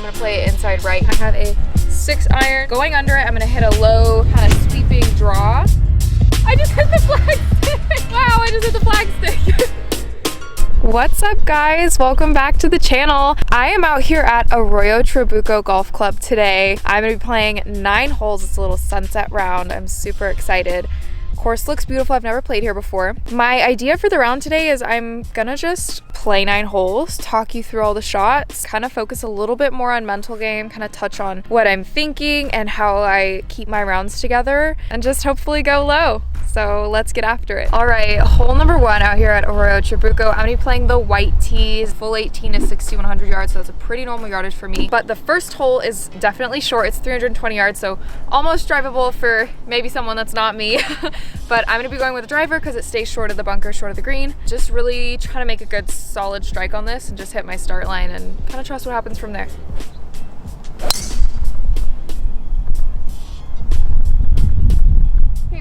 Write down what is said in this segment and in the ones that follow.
gonna play it inside right. I have a 6 iron. Going under it, I'm gonna hit a low kind of sweeping draw. I just hit the flag stick. Wow, I just hit the flag stick. What's up guys, welcome back to the channel. I am out here at Arroyo Trabuco Golf Club today. I'm gonna be playing 9 holes. It's a little sunset round. I'm super excited. Course looks beautiful. I've never played here before. My idea for the round today is I'm gonna just play 9 holes, talk you through all the shots, kind of focus a little bit more on mental game, kind of touch on what I'm thinking and how I keep my rounds together, and just hopefully go low. So let's get after it. All right, hole number 1 out here at Arroyo Trabuco. I'm gonna be playing the white tees. Full 18 is 6,100 yards, so that's a pretty normal yardage for me. But the first hole is definitely short. It's 320 yards, so almost drivable for maybe someone that's not me. But I'm gonna be going with a driver because it stays short of the bunker, short of the green. Just really trying to make a good solid strike on this and just hit my start line and kind of trust what happens from there.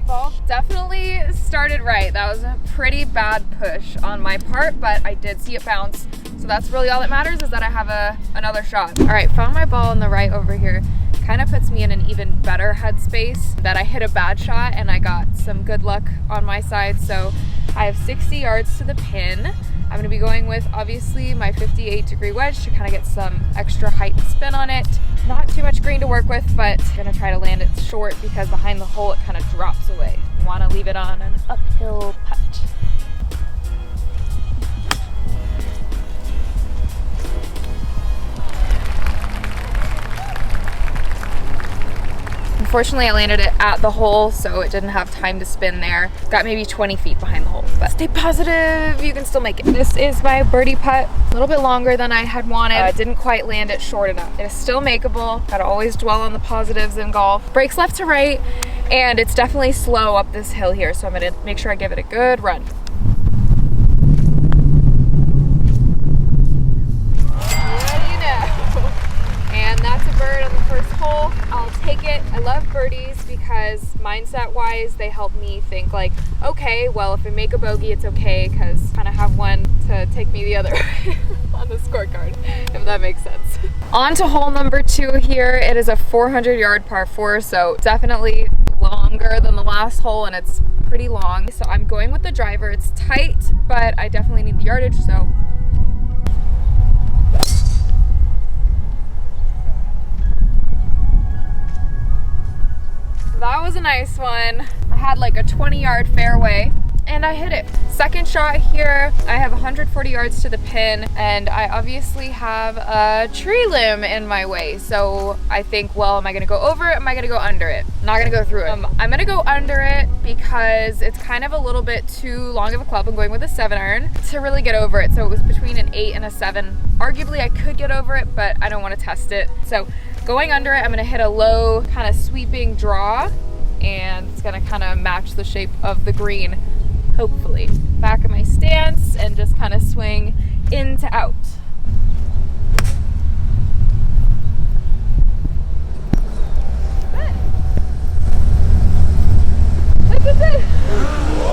Ball definitely started right. That was a pretty bad push on my part, but I did see it bounce. So that's really all that matters, is that I have another shot. All right, found my ball on the right over here. Kind of puts me in an even better headspace that I hit a bad shot and I got some good luck on my side. So I have 60 yards to the pin. I'm gonna be going with obviously my 58-degree wedge to kind of get some extra height and spin on it. Not too much green to work with, but I'm gonna try to land it short because behind the hole it kind of drops away. I wanna leave it on an uphill putt. Unfortunately, I landed it at the hole, so it didn't have time to spin there. Got maybe 20 feet behind the hole, but stay positive, you can still make it. This is my birdie putt. A little bit longer than I had wanted. Didn't quite land it short enough. It is still makeable. Gotta always dwell on the positives in golf. Brakes left to right, and it's definitely slow up this hill here, so I'm gonna make sure I give it a good run. And that's a bird on the first hole. I'll take it. I love birdies because mindset-wise, they help me think like, okay, well, if I make a bogey, it's okay, because I kind of have one to take me the other way on the scorecard, if that makes sense. On to hole number 2 here. It is a 400-yard par 4, so definitely longer than the last hole, and it's pretty long. So I'm going with the driver. It's tight, but I definitely need the yardage, so. That was a nice one. I had like a 20-yard fairway and I hit it. Second shot here, I have 140 yards to the pin, and I obviously have a tree limb in my way. So I think, well, am I gonna go over it? Am I gonna go under it? I'm not gonna go through it. I'm gonna go under it because it's kind of a little bit too long of a club. I'm going with a 7 iron to really get over it. So it was between an 8 and a 7. Arguably I could get over it, but I don't wanna test it. So going under it, I'm gonna hit a low kind of sweeping draw, and it's gonna kind of match the shape of the green, hopefully. Back of my stance and just kind of swing in to out. Look at this!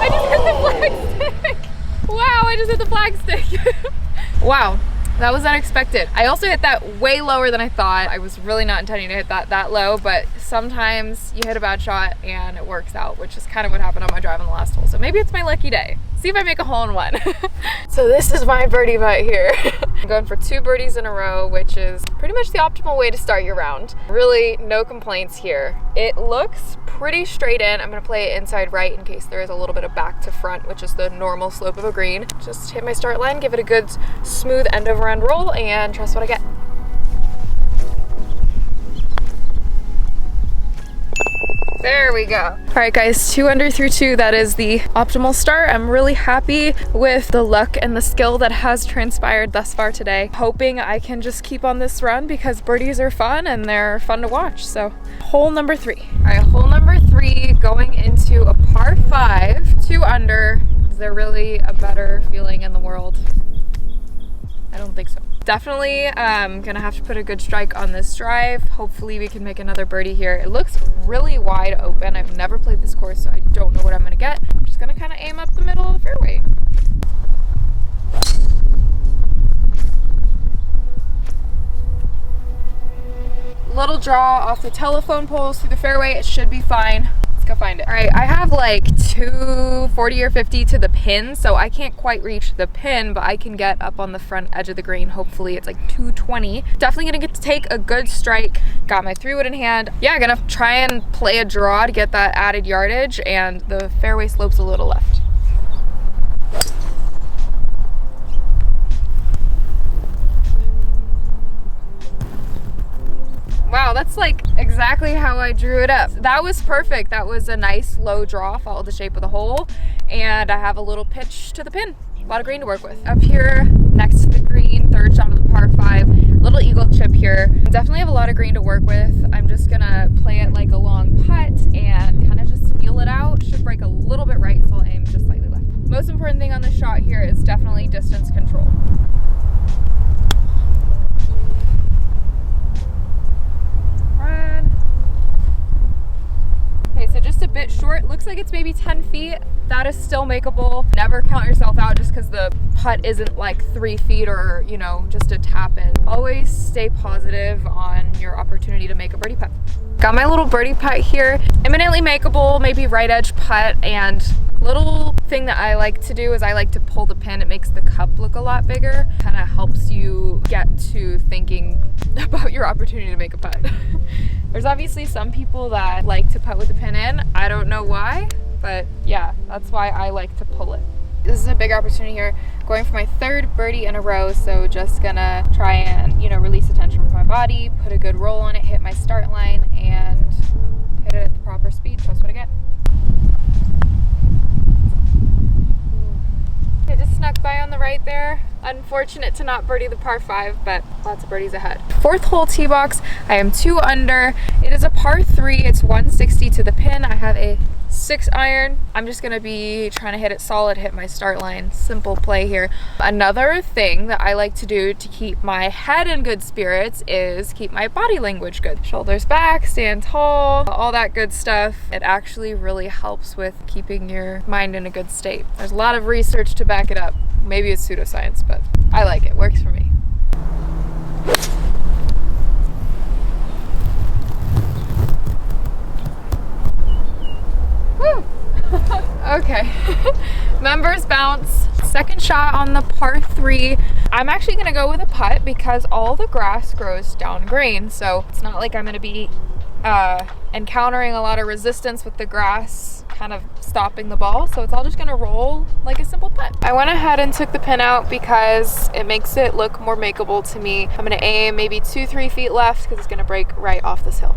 I just hit the flag stick! Wow, I just hit the flag stick! Wow. That was unexpected. I also hit that way lower than I thought. I was really not intending to hit that low, but sometimes you hit a bad shot and it works out, which is kind of what happened on my drive on the last hole. So maybe it's my lucky day. See if I make a hole in one. So this is my birdie putt here. I'm going for 2 birdies in a row, which is pretty much the optimal way to start your round. Really, no complaints here. It looks pretty straight in. I'm gonna play it inside right in case there is a little bit of back to front, which is the normal slope of a green. Just hit my start line, give it a good smooth end over end roll, and trust what I get. There we go. All right guys, 2 under through 2, that is the optimal start. I'm really happy with the luck and the skill that has transpired thus far today. Hoping I can just keep on this run because birdies are fun and they're fun to watch. So hole number 3. All right, hole number 3, going into a par 5, 2 under. Is there really a better feeling in the world? I don't think so. Definitely gonna have to put a good strike on this drive. Hopefully we can make another birdie here. It looks really wide open. I've never played this course, so I don't know what I'm gonna get. I'm just gonna kind of aim up the middle of the fairway. little draw off the telephone poles through the fairway. It should be fine. Let's go find it. All right, I have like 240 or 50 to the pin, so I can't quite reach the pin, but I can get up on the front edge of the green. Hopefully it's like 220. Definitely gonna get to take a good strike. Got my 3-wood in hand. Yeah, gonna try and play a draw to get that added yardage, and the fairway slopes a little left. Wow, that's like exactly how I drew it up. That was perfect. That was a nice low draw, followed the shape of the hole, and I have a little pitch to the pin. A lot of green to work with. Up here next to the green, third shot of the par 5, little eagle chip here. Definitely have a lot of green to work with. I'm just gonna play it like a long putt and kind of just feel it out. Should break a little bit right, so I'll aim just slightly left. Most important thing on this shot here is definitely distance control. Okay, so just a bit short. Looks like it's maybe 10 feet. That is still makeable. Never count yourself out just because the putt isn't like 3 feet or, you know, just a tap in. Always stay positive on your opportunity to make a birdie putt. Got my little birdie putt here. Imminently makeable, maybe right edge putt, and little thing that I like to do is I like to pull the pin. It makes the cup look a lot bigger. Kind of helps you get to thinking about your opportunity to make a putt. There's obviously some people that like to putt with the pin in. I don't know why, but yeah, that's why I like to pull it. This is a big opportunity here. Going for my 3rd birdie in a row, so just gonna try and, you know, release the tension with my body, put a good roll on it, hit my start line, and hit it at the proper speed. Trust what I get. It just snuck by on the right there. Unfortunate to not birdie the par 5, but lots of birdies ahead. 4th hole tee box. I am 2 under. It is a par 3. It's 160 to the pin. I have a 6-iron. I'm just gonna be trying to hit it solid, hit my start line. Simple play here. Another thing that I like to do to keep my head in good spirits is keep my body language good. Shoulders back, stand tall, all that good stuff. It actually really helps with keeping your mind in a good state. There's a lot of research to back it up. Maybe it's pseudoscience, but I like it. Works for me. Woo! Okay. Members bounce. 2nd shot on the par 3. I'm actually gonna go with a putt because all the grass grows down green, so it's not like I'm gonna be encountering a lot of resistance with the grass kind of stopping the ball, so it's all just gonna roll like a simple putt. I went ahead and took the pin out because it makes it look more makeable to me. I'm gonna aim maybe 2-3 feet left because it's gonna break right off this hill.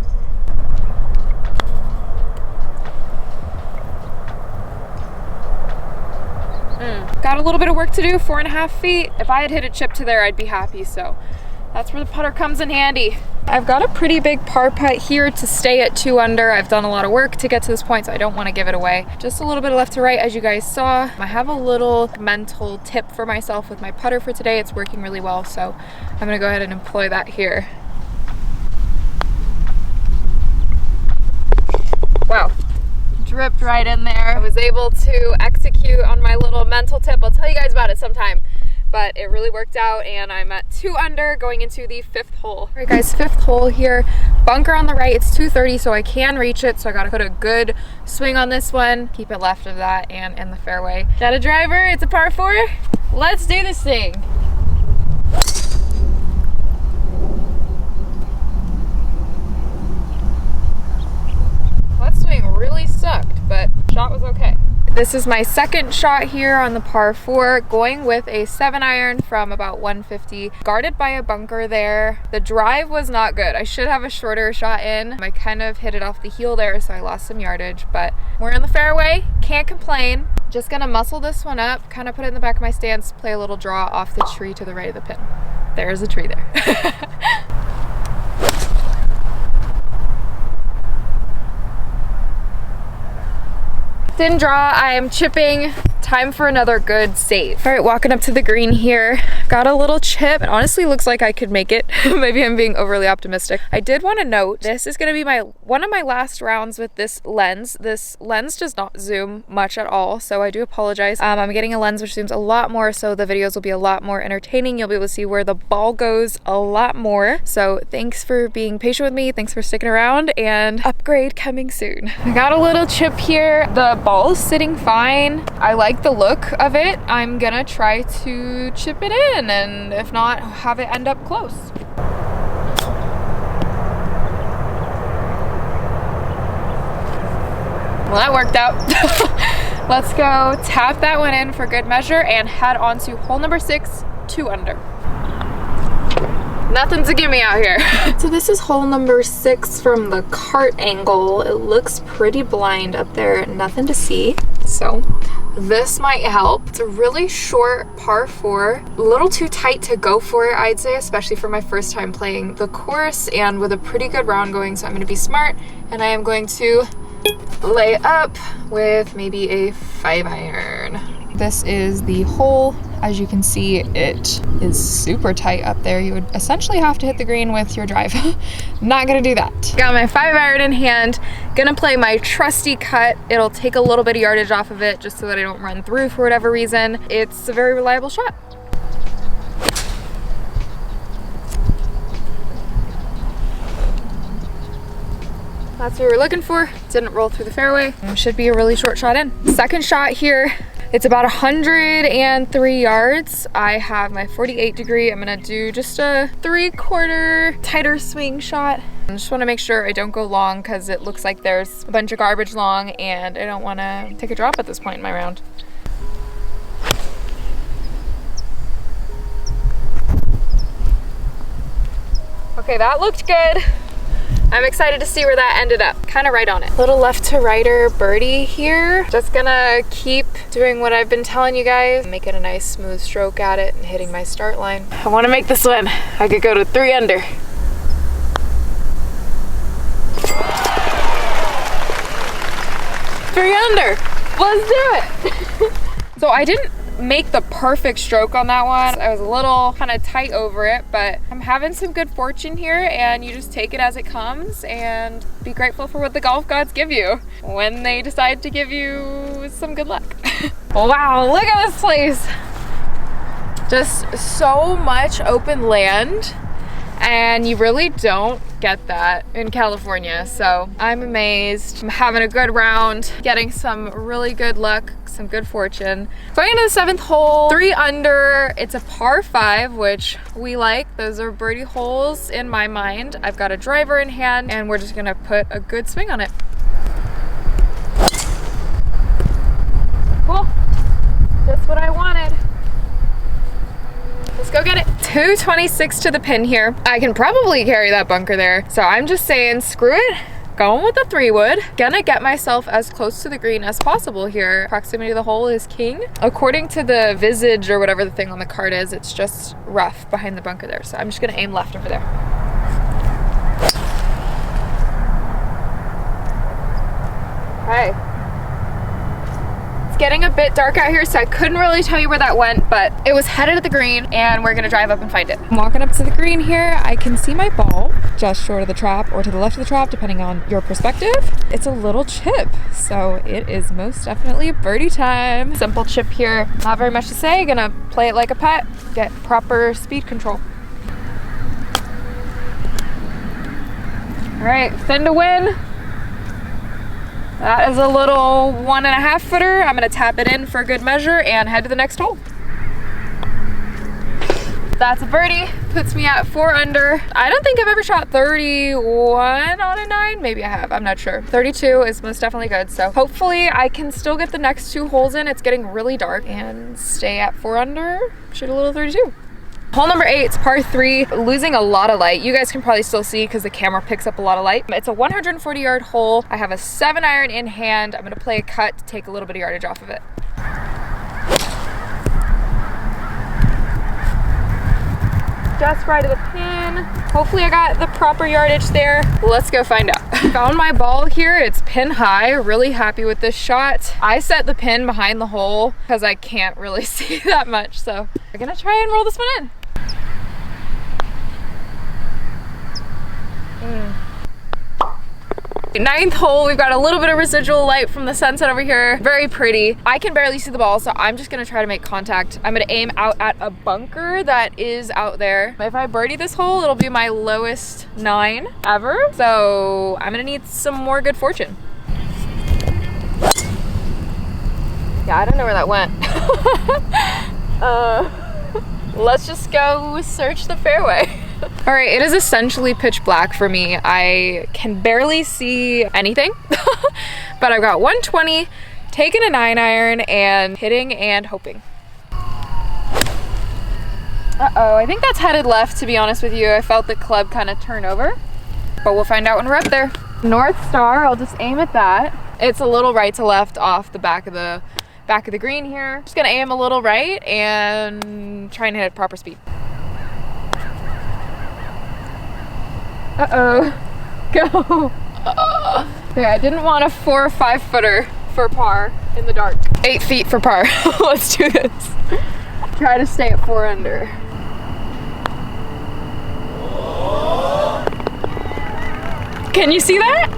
Got a little bit of work to do, 4.5 feet. If I had hit a chip to there, I'd be happy, so that's where the putter comes in handy. I've got a pretty big par putt here to stay at 2 under. I've done a lot of work to get to this point, so I don't want to give it away. Just a little bit of left to right, as you guys saw. I have a little mental tip for myself with my putter for today. It's working really well, so I'm gonna go ahead and employ that here. Wow. Dripped right in there. I was able to execute on my little mental tip. I'll tell you guys about it sometime, but it really worked out, and I'm at 2 under going into the 5th hole. All right guys, 5th hole here. Bunker on the right. It's 230, so I can reach it, so I gotta put a good swing on this one, keep it left of that and in the fairway. Got a driver. It's a par 4. Let's do this thing. That swing really sucked, but shot was okay. This is my 2nd shot here on the par 4, going with a 7-iron from about 150. Guarded by a bunker there. The drive was not good. I should have a shorter shot in. I kind of hit it off the heel there, so I lost some yardage, but we're in the fairway. Can't complain. Just gonna muscle this one up, kind of put it in the back of my stance, play a little draw off the tree to the right of the pin. There's a tree there. Thin draw. I am chipping time for another good save. All right, walking up to the green here. Got a little chip. It honestly looks like I could make it. Maybe I'm being overly optimistic. I did want to note, this is going to be one of my last rounds with this lens. This lens does not zoom much at all, so I do apologize. I'm getting a lens which zooms a lot more, so the videos will be a lot more entertaining. You'll be able to see where the ball goes a lot more. So thanks for being patient with me. Thanks for sticking around, and upgrade coming soon. I got a little chip here. The ball is sitting fine. I like the look of it. I'm gonna try to chip it in, and if not, have it end up close. Well, that worked out. Let's go tap that one in for good measure and head on to hole number 6, 2 under. Nothing's a gimme out here. So this is hole number 6 from the cart angle. It looks pretty blind up there, nothing to see. So this might help. It's a really short par 4, a little too tight to go for it, I'd say, especially for my first time playing the course and with a pretty good round going. So I'm gonna be smart, and I am going to lay up with maybe a 5-iron. This is the hole. As you can see, it is super tight up there. You would essentially have to hit the green with your drive. Not gonna do that. Got my 5-iron in hand. Gonna play my trusty cut. It'll take a little bit of yardage off of it just so that I don't run through for whatever reason. It's a very reliable shot. That's what we were looking for. Didn't roll through the fairway. Should be a really short shot in. Second shot here. It's about 103 yards. I have my 48 degree. I'm gonna do just a 3/4 tighter swing shot. I just wanna make sure I don't go long because it looks like there's a bunch of garbage long and I don't wanna take a drop at this point in my round. Okay, that looked good. I'm excited to see where that ended up. Kind of right on it. Little left to righter birdie here. Just gonna keep doing what I've been telling you guys. Making a nice smooth stroke at it and hitting my start line. I wanna make this win. I could go to 3 under. Three under. Let's do it. So I didn't make the perfect stroke on that one. I was a little kind of tight over it, but I'm having some good fortune here, and you just take it as it comes and be grateful for what the golf gods give you when they decide to give you some good luck. Wow, look at this place. Just so much open land, and you really don't get that in California. So I'm amazed. I'm having a good round, getting some really good luck, some good fortune. Going into the 7th hole, 3 under. It's a par 5, which we like. Those are birdie holes in my mind. I've got a driver in hand, and we're just gonna put a good swing on it. Cool. Just what I wanted. Let's go get it. 226 to the pin here. I can probably carry that bunker there. So I'm just saying, screw it. Going with the 3-wood. Gonna get myself as close to the green as possible here. Proximity to the hole is king. According to the visage or whatever the thing on the card is, it's just rough behind the bunker there. So I'm just gonna aim left over there. Okay. Getting a bit dark out here, so I couldn't really tell you where that went, but it was headed at the green, and we're gonna drive up and find it. I'm walking up to the green here. I can see my ball just short of the trap or to the left of the trap, depending on your perspective. It's a little chip, so it is most definitely birdie time. Simple chip here, not very much to say. Gonna play it like a putt, get proper speed control. All right, thin to win. That is a little 1.5 footer. I'm gonna tap it in for good measure and head to the next hole. That's a birdie, puts me at 4 under. I don't think I've ever shot 31 on a 9. Maybe I have, I'm not sure. 32 is most definitely good. So hopefully I can still get the next 2 holes in. It's getting really dark, and stay at 4 under, shoot a little 32. Hole number 8, it's par 3, losing a lot of light. You guys can probably still see because the camera picks up a lot of light. It's a 140-yard hole. I have a 7-iron in hand. I'm gonna play a cut to take a little bit of yardage off of it. Just right of the pin. Hopefully I got the proper yardage there. Let's go find out. Found my ball here. It's pin high. Really happy with this shot. I set the pin behind the hole because I can't really see that much. So we're gonna try and roll this one in. Ninth hole, we've got a little bit of residual light from the sunset over here. Very pretty. I can barely see the ball, so I'm just gonna try to make contact. I'm gonna aim out at a bunker that is out there. If I birdie this hole, it'll be my lowest 9 ever. So I'm gonna need some more good fortune. Yeah, I don't know where that went. Let's just go search the fairway. All right, it is essentially pitch black for me. I can barely see anything, but I've got 120, taking a 9-iron and hitting and hoping. Uh-oh, I think that's headed left, to be honest with you. I felt the club kind of turn over, but we'll find out when we're up there. North Star, I'll just aim at that. It's a little right to left off the back of the green here. Just gonna aim a little right and try and hit at proper speed. Uh-oh, go. Okay, I didn't want a 4 or 5 footer for par in the dark. 8 feet for par. Let's do this. Try to stay at 4 under. Can you see that?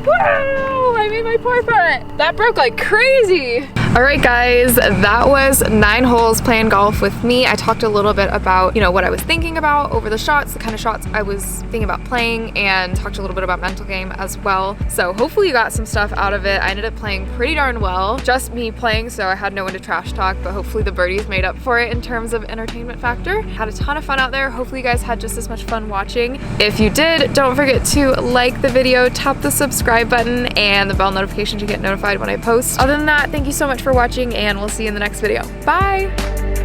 Wow, I made my par putt. That broke like crazy. All right, guys, that was 9 holes playing golf with me. I talked a little bit about, what I was thinking about over the shots, the kind of shots I was thinking about playing, and talked a little bit about mental game as well. So hopefully you got some stuff out of it. I ended up playing pretty darn well. Just me playing, so I had no one to trash talk, but hopefully the birdies made up for it in terms of entertainment factor. Had a ton of fun out there. Hopefully you guys had just as much fun watching. If you did, don't forget to like the video, tap the subscribe button, and the bell notification to get notified when I post. Other than that, thank you so much for watching, and we'll see you in the next video. Bye!